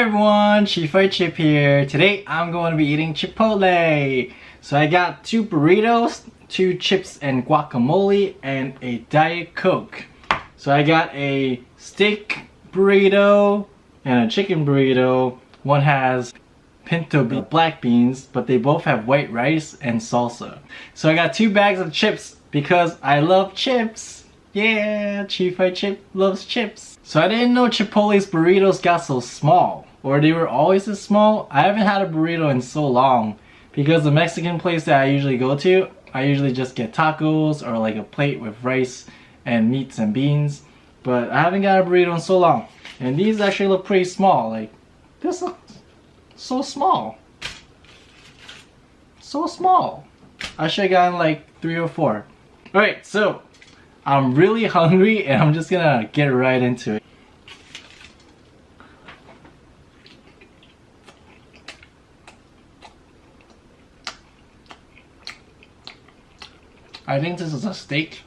Hi everyone, Chifaichip here. Today I'm going to be eating Chipotle. So I got 2 burritos, 2 chips and guacamole, and a Diet Coke. So I got a steak burrito and a chicken burrito. One has pinto black beans, but they both have white rice and salsa. So I got 2 bags of chips because I love chips. Yeah, Chifaichip loves chips. So I didn't know Chipotle's burritos got so small, or they were always this small. I haven't had a burrito in so long because the Mexican place that I usually go to, I usually just get tacos or like a plate with rice and meats and beans. But I haven't got a burrito in so long. And these actually look pretty small. Like, this looks so small. So small. I should have gotten like 3 or 4. Alright, so I'm really hungry and I'm just gonna get right into it. I think this is a steak.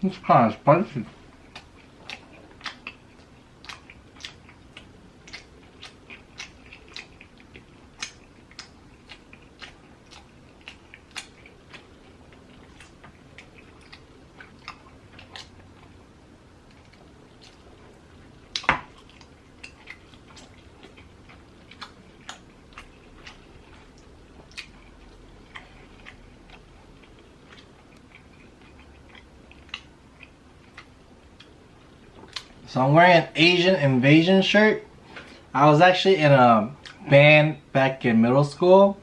It's kind of spicy. So I'm wearing an Asian Invasion shirt. I was actually in a band back in middle school.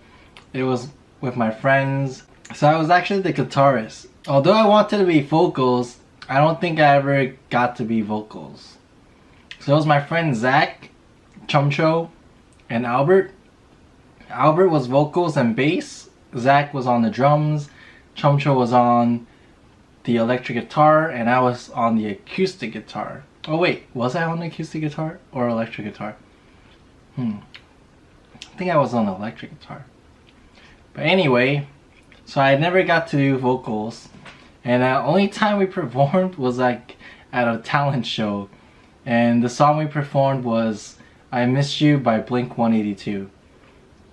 It was with my friends. So I was actually the guitarist. Although I wanted to be vocals, I don't think I ever got to be vocals. So it was my friend Zach, Chumcho, and Albert. Albert was vocals and bass. Zach was on the drums. Chumcho was on the electric guitar, and I was on the acoustic guitar. Oh wait, was I on the acoustic guitar or electric guitar? I think I was on the electric guitar. But anyway, so I never got to do vocals, and the only time we performed was like at a talent show, and the song we performed was I Miss You by Blink-182.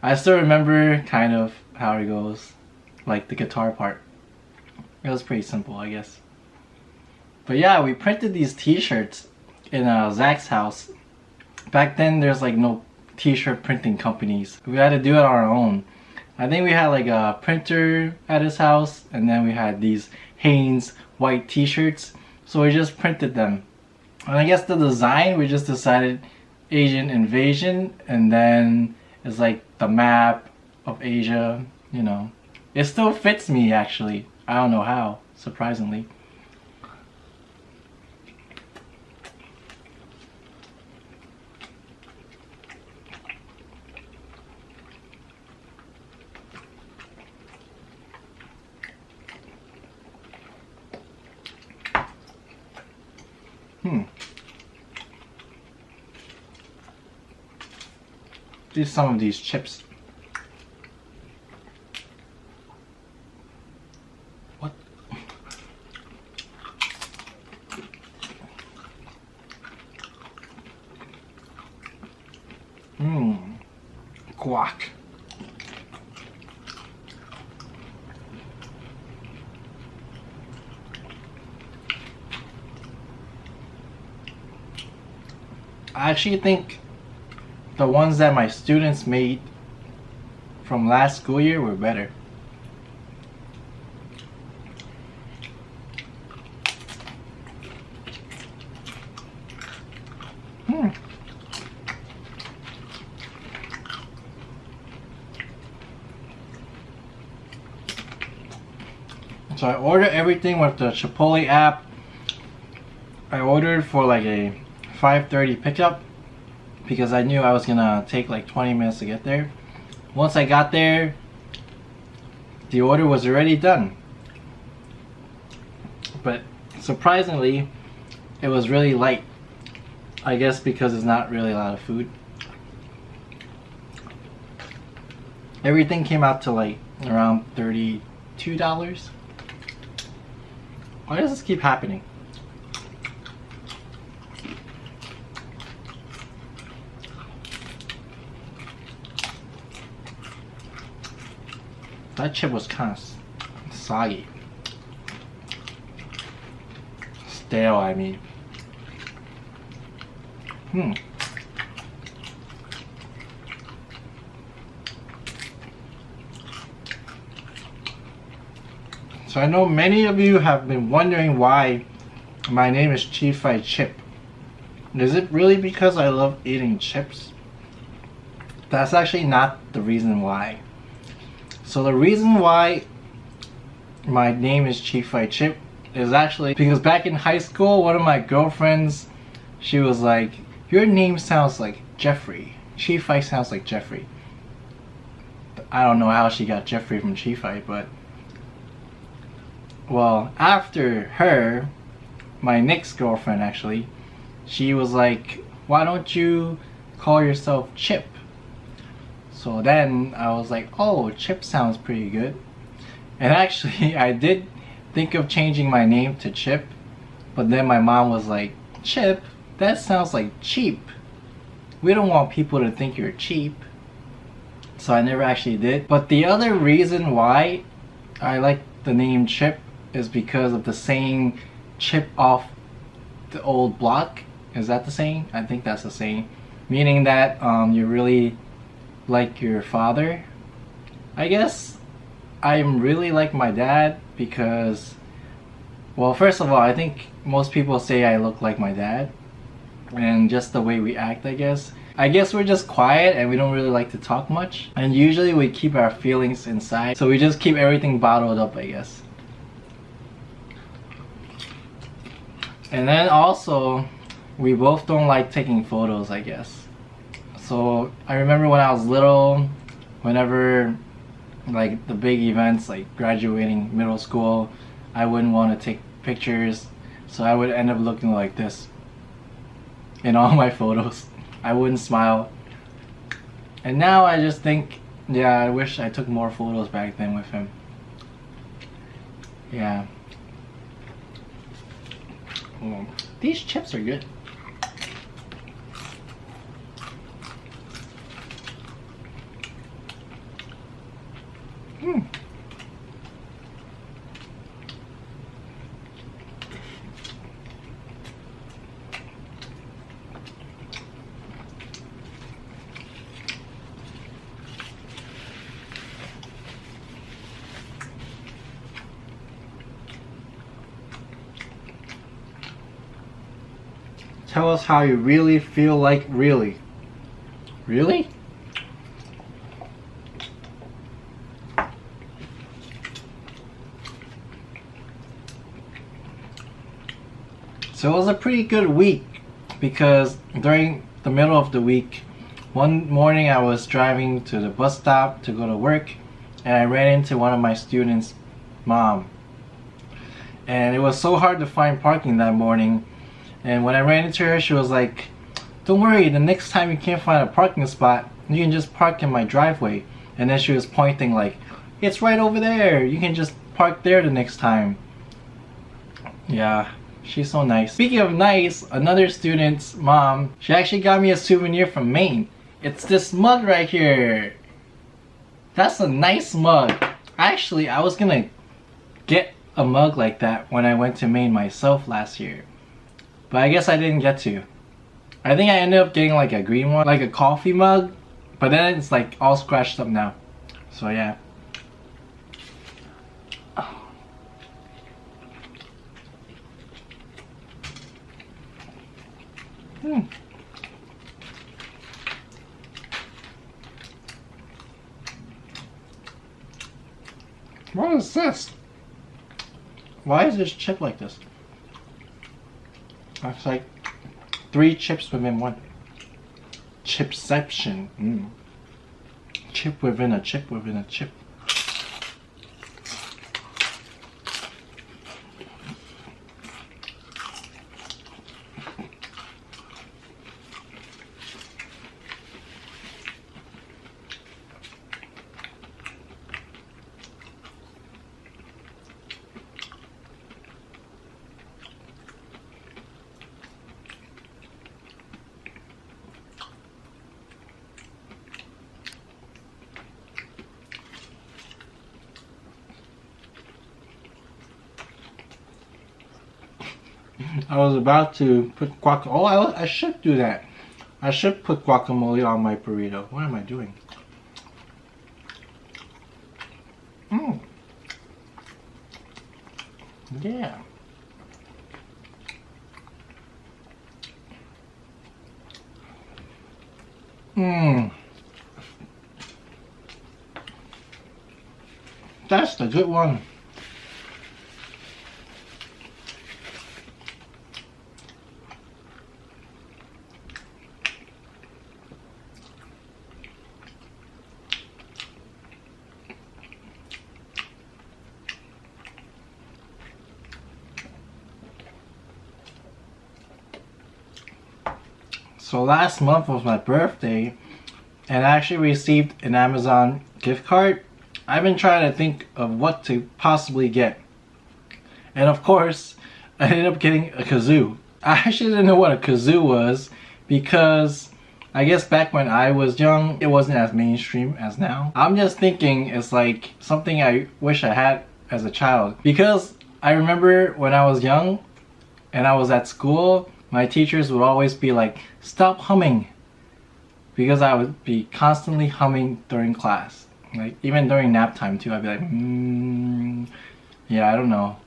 I still remember kind of how it goes, like the guitar part. It was pretty simple, I guess. But yeah, we printed these t-shirts in Zach's house. Back then there's like no t-shirt printing companies. We had to do it on our own. I think we had like a printer at his house, and then we had these Hanes white t-shirts. So we just printed them. And I guess the design, we just decided Asian Invasion, and then it's like the map of Asia, you know. It still fits me actually. I don't know how, surprisingly. Do some of these chips. What? Guac. I actually think the ones that my students made from last school year were better. So I ordered everything with the Chipotle app. I ordered for like a 5:30 pickup because I knew I was gonna take like 20 minutes to get there. Once I got there, the order was already done. But surprisingly, it was really light. I guess because it's not really a lot of food. Everything came out to like around $32. Why does this keep happening? That chip was kind of soggy. Stale, I mean. So I know many of you have been wondering why my name is Chifaichip. Is it really because I love eating chips? That's actually not the reason why. So the reason why my name is Chifaichip is actually because back in high school, one of my girlfriends, she was like, your name sounds like Jeffrey. Chifai sounds like Jeffrey. I don't know how she got Jeffrey from Chifai, but well, after her, my next girlfriend actually, she was like, why don't you call yourself Chip? So then I was like, oh, Chip sounds pretty good. And actually I did think of changing my name to Chip, but then my mom was like, Chip? That sounds like cheap. We don't want people to think you're cheap. So I never actually did. But the other reason why I like the name Chip is because of the saying, chip off the old block. Is that the saying? I think that's the saying. Meaning that you really like your father. I guess I'm really like my dad because, well, first of all, I think most people say I look like my dad. And just the way we act, I guess. I guess we're just quiet and we don't really like to talk much. And usually we keep our feelings inside. So we just keep everything bottled up, I guess. And then also, we both don't like taking photos, I guess. So I remember when I was little, whenever like the big events like graduating middle school, I wouldn't want to take pictures. So I would end up looking like this in all my photos. I wouldn't smile. And now I just think, yeah, I wish I took more photos back then with him. Yeah. These chips are good. Tell us how you really feel like really. Really? So it was a pretty good week because during the middle of the week, one morning I was driving to the bus stop to go to work and I ran into one of my students' mom. And it was so hard to find parking that morning. And when I ran into her, she was like, don't worry, the next time you can't find a parking spot, you can just park in my driveway. And then she was pointing like, it's right over there, you can just park there the next time. Yeah, she's so nice. Speaking of nice, another student's mom, she actually got me a souvenir from Maine. It's this mug right here. That's a nice mug. Actually, I was gonna get a mug like that when I went to Maine myself last year. But I guess I didn't get to. I think I ended up getting like a green one, like a coffee mug. But then it's like all scratched up now. So yeah. Oh. What is this? Why is this chip like this? It's like 3 chips within one. Chipception. Chip within a chip within a chip. I was about to put guacamole. Oh, I should do that. I should put guacamole on my burrito. What am I doing? Mmm. Yeah. Mmm. That's the good one. So last month was my birthday, and I actually received an Amazon gift card. I've been trying to think of what to possibly get. And of course, I ended up getting a kazoo. I actually didn't know what a kazoo was because I guess back when I was young, it wasn't as mainstream as now. I'm just thinking it's like something I wish I had as a child. Because I remember when I was young and I was at school, my teachers would always be like, stop humming. Because I would be constantly humming during class. Like even during nap time too, I'd be like, yeah, I don't know.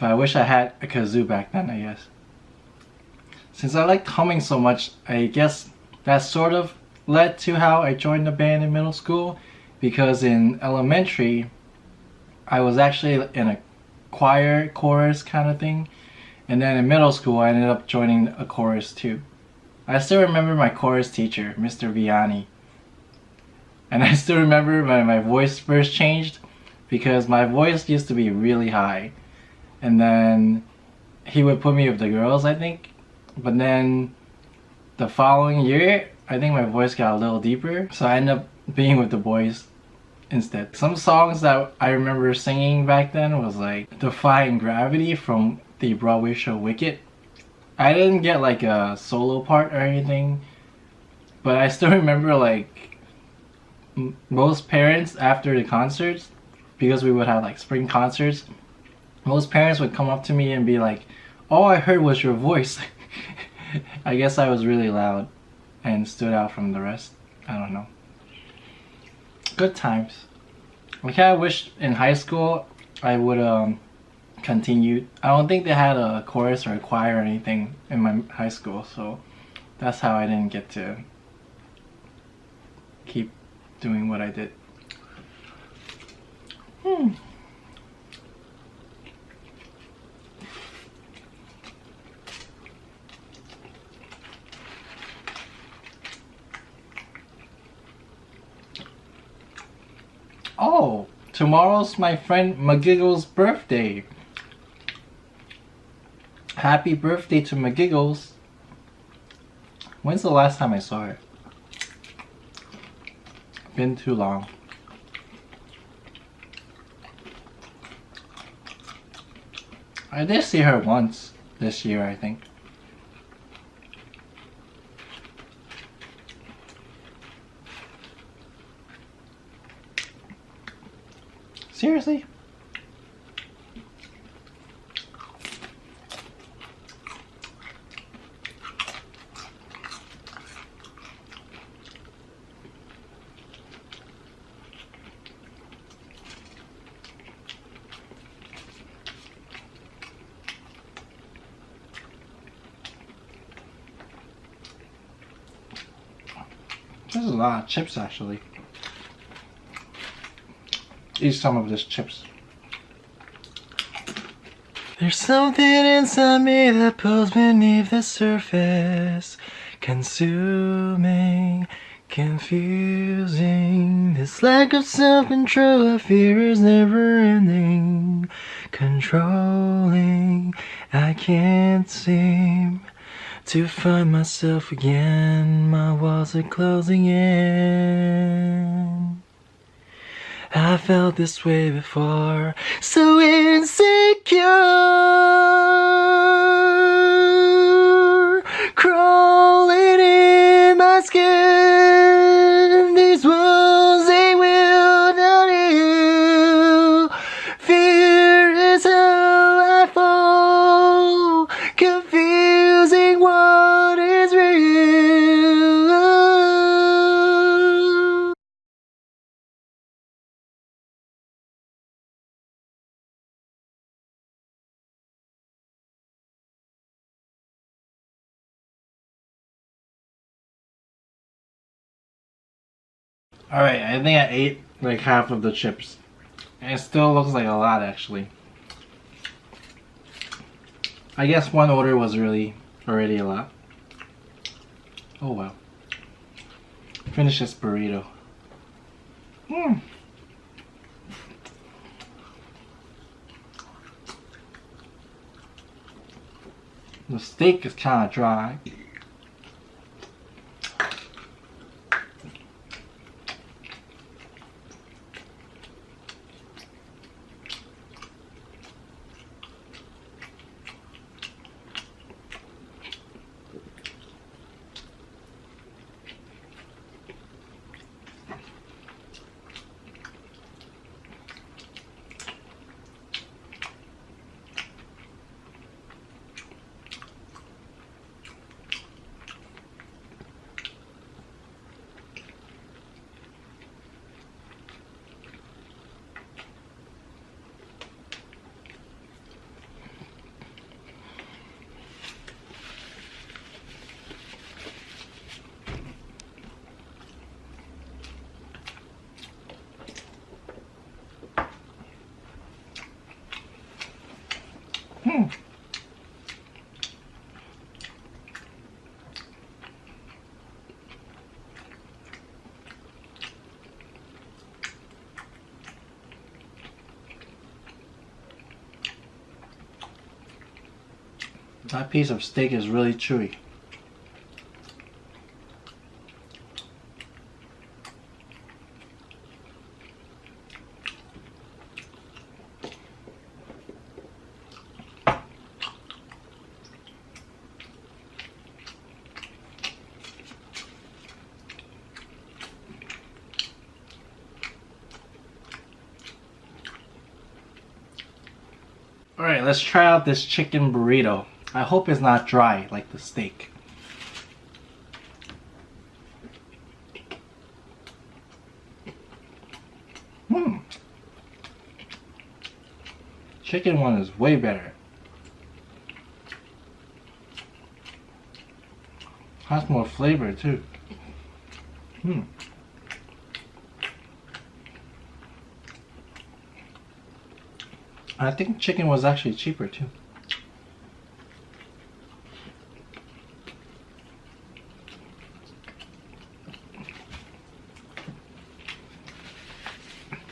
But I wish I had a kazoo back then, I guess. Since I liked humming so much, I guess that sort of led to how I joined the band in middle school. Because in elementary, I was actually in a choir, chorus kind of thing. And then in middle school, I ended up joining a chorus too. I still remember my chorus teacher, Mr. Vianney. And I still remember when my voice first changed, because my voice used to be really high. And then he would put me with the girls, I think. But then the following year, I think my voice got a little deeper. So I ended up being with the boys instead. Some songs that I remember singing back then was like Defying Gravity from the Broadway show Wicked. I didn't get like a solo part or anything, but I still remember like most parents after the concerts, because we would have like spring concerts, most parents would come up to me and be like, all I heard was your voice. I guess I was really loud and stood out from the rest. I don't know. Good times. I kind of wish in high school I would continued. I don't think they had a chorus or a choir or anything in my high school, so that's how I didn't get to keep doing what I did. Oh, tomorrow's my friend McGiggle's birthday. Happy birthday to McGiggles. When's the last time I saw her? Been too long. I did see her once this year, I think. Seriously? There's a lot of chips actually. Eat some of these chips. There's something inside me that pulls beneath the surface, consuming, confusing. This lack of self-control I fear is never ending, controlling. I can't seem to find myself again. My walls are closing in. I felt this way before, so insecure, crawling in my skin. These wounds, they will not heal. Fear is how I fall. Alright, I think I ate like half of the chips. And it still looks like a lot actually. I guess one order was really already a lot. Oh wow. Finish this burrito. The steak is kind of dry. That piece of steak is really chewy. Alright, let's try out this chicken burrito. I hope it's not dry like the steak. Chicken one is way better. Has more flavor too. I think chicken was actually cheaper too.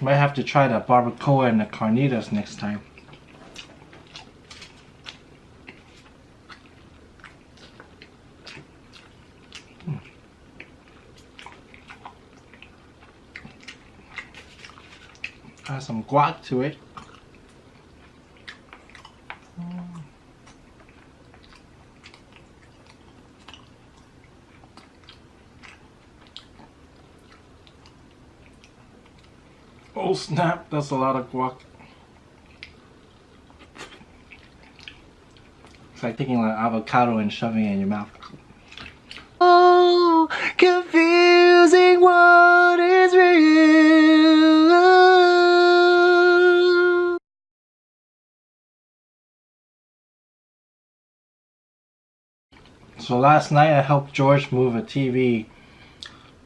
Might have to try the barbacoa and the carnitas next time. Add some guac to it. Oh snap, that's a lot of guac. It's like taking like avocado and shoving it in your mouth. Oh, confusing what is real. So last night I helped George move a TV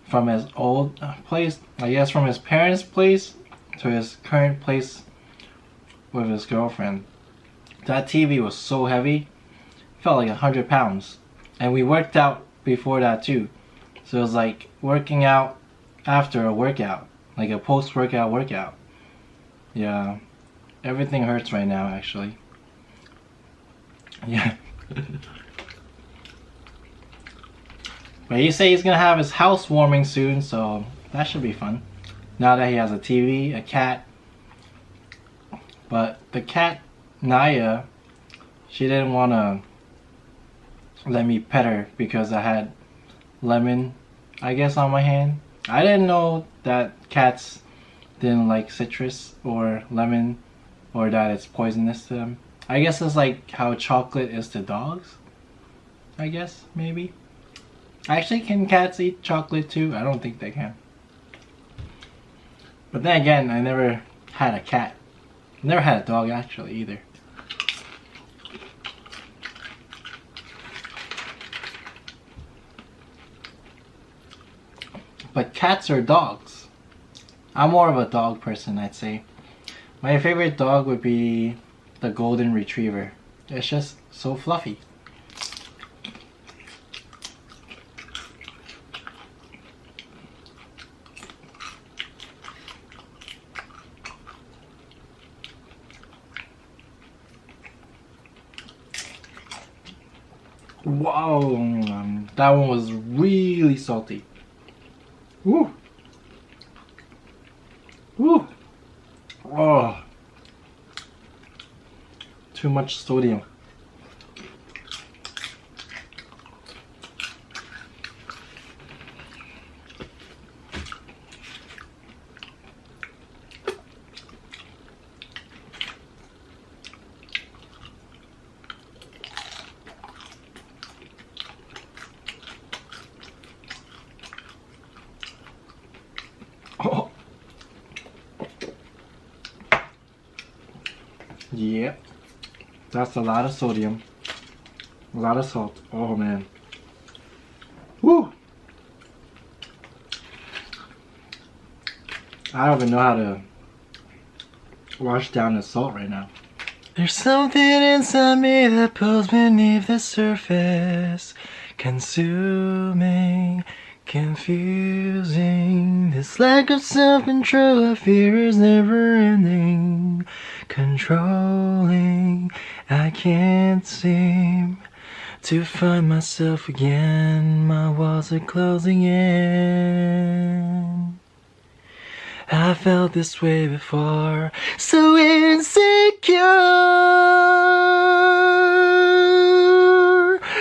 from his old place, I guess from his parents' place to his current place with his girlfriend. That TV was so heavy, it felt like 100 pounds. And we worked out before that too. So it was like working out after a workout, like a post-workout workout. Yeah, everything hurts right now actually. Yeah. But he said he's gonna have his house warming soon, so that should be fun. Now that he has a TV, a cat. But the cat, Naya, she didn't wanna let me pet her because I had lemon, I guess, on my hand. I didn't know that cats didn't like citrus or lemon, or that it's poisonous to them. I guess it's like how chocolate is to dogs, I guess, maybe. Actually, can cats eat chocolate too? I don't think they can. But then again, I never had a cat. Never had a dog actually either. But cats are dogs. I'm more of a dog person, I'd say. My favorite dog would be the golden retriever. It's just so fluffy. Wow, that one was really salty. Woo. Woo. Oh. Too much sodium. Oh. Yep. That's a lot of sodium. A lot of salt. Oh man. Woo! I don't even know how to wash down the salt right now. There's something inside me that pulls beneath the surface, consuming, confusing. This lack of self-control I fear is never ending, controlling. I can't seem to find myself again. My walls are closing in. I felt this way before, so insecure,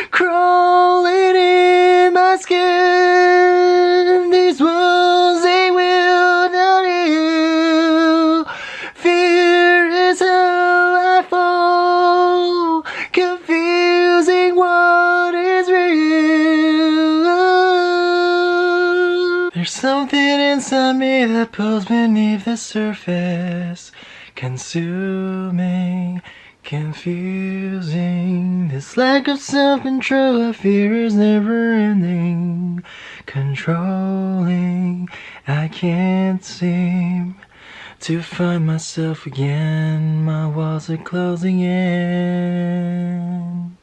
crawling in my skin. These wounds, they will not heal. Fear is how I fall, confusing what is real. There's something inside me that pulls beneath the surface, consuming, confusing. This lack of self-control I fear is never ending, controlling. I can't seem to find myself again. My walls are closing in.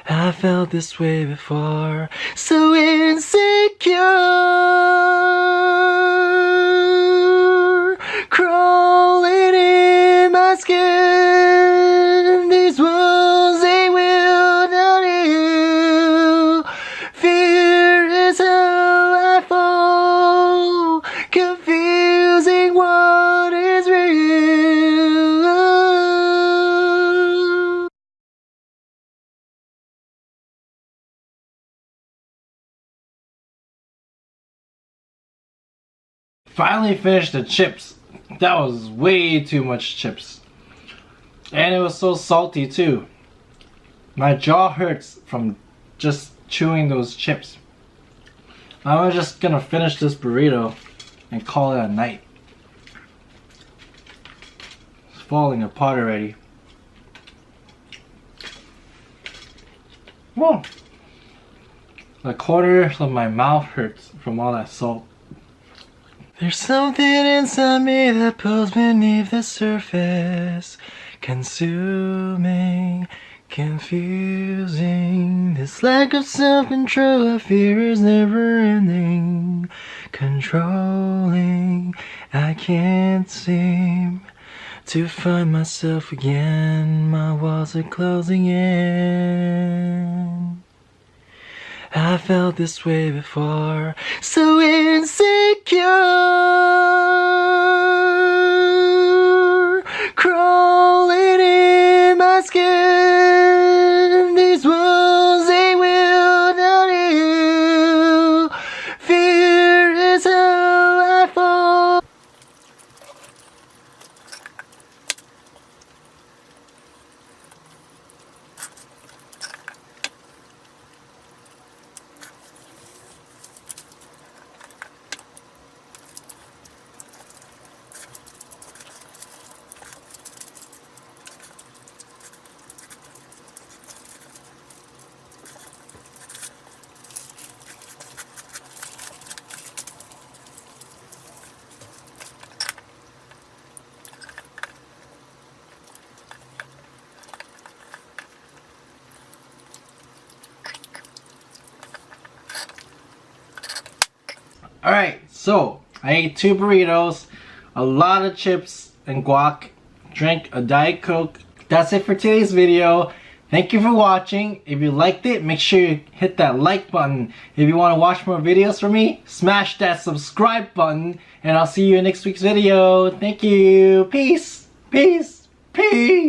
I felt this way before, so insecure, crawling in my skin. These wounds, they will not heal. Fear is how I fall, confusing what is real. Finally finished the chips. That was way too much chips. And it was so salty too. My jaw hurts from just chewing those chips. I'm just gonna finish this burrito and call it a night. It's falling apart already. Whoa. The corners of my mouth hurts from all that salt. There's something inside me that pulls beneath the surface, consuming, confusing. This lack of self-control I fear is never ending, controlling. I can't seem to find myself again. My walls are closing in. I felt this way before, so insecure, crawling in my skin. These wounds, they will not heal. Fear is how I fall. Alright, so I ate 2 burritos, a lot of chips and guac, drank a Diet Coke. That's it for today's video. Thank you for watching. If you liked it, make sure you hit that like button. If you want to watch more videos from me, smash that subscribe button. And I'll see you in next week's video. Thank you. Peace. Peace. Peace.